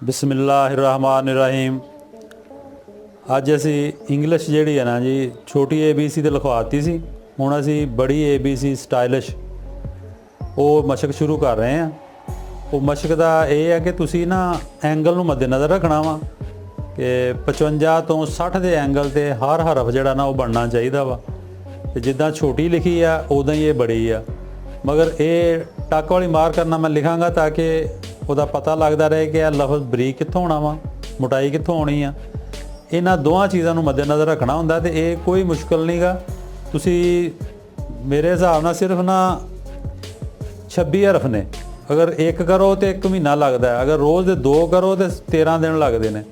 बिस्मिल्लाहिर्रहमानिर्रहीम। अज असी इंग्लिश जी है ना जी छोटी ABC तो लिखवाती सी, हुण असी बड़ी ABC स्टाइलिश वो मशक शुरू कर रहे हैं। वो मशक का यह है कि तुसी ना एंगल नूं मद्देनज़र रखना वा कि 55 तो 60 के एंगल ते हर हरफ जिहड़ा ना वो बनना चाहिए वा। ते जिद्दां छोटी लिखी आ उदां ही ये बड़ी आ, मगर ये टक वाली मार करना मैं लिखांगा ताकि ਉਹਦਾ पता लगता रहे कि लफज बरीक कित्थों होना वा, मोटाई कित्थों होनी आ। इन्हां दोवां चीज़ों नूं मद्देनज़र रखना हुंदा ते ये कोई मुश्किल नहीं गा। तुसी मेरे हिसाब नाल सिर्फ ना 26 हरफ ने, अगर एक करो तो 1 महीना लगता है, अगर रोज़ दे 2 करो तो 13 दिन लगते हैं।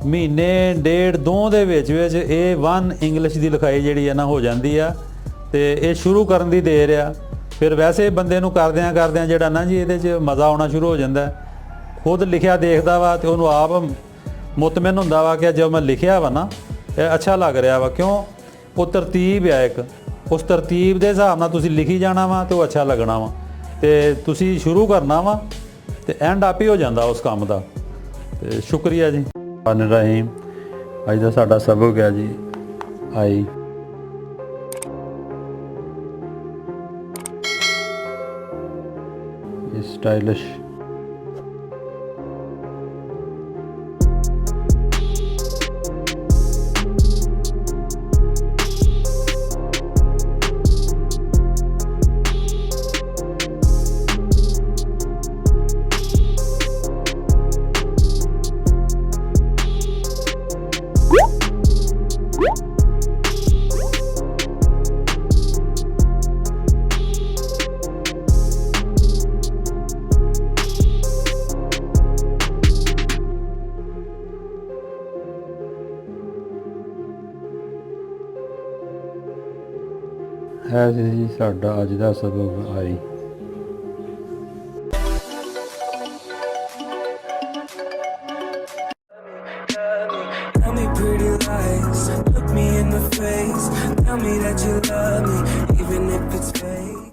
महीने डेढ़ दो दे विच ये 1 इंग्लिश की लिखाई जिहड़ी है ना हो जाती है। तो ये शुरू करन दी देर आ, फिर वैसे बंदे नूं करदियां करदियां जिहड़ा ना जी इहदे च मज़ा आउणा शुरू हो जाता है। खुद लिखिया देखदा वा तो उहनूं आप मुतमिन हुंदा वा कि जो मैं लिखिया वा ना ये अच्छा लग रहा वा, क्यों वो तरतीब है एक, उस तरतीब के हिसाब नाल तुसीं लिखी जाना वा तो अच्छा लगना वा। तो तुसीं शुरू करना वा तो एंड आप ही हो जाता उस काम का। तो शुक्रिया जी। रहीम अज का साडा सबक है जी आई स्टाइलिश। है जी साडा अज का सबक आई। Tell me pretty lies, look me in the face, tell me that you love me, even if it's fake.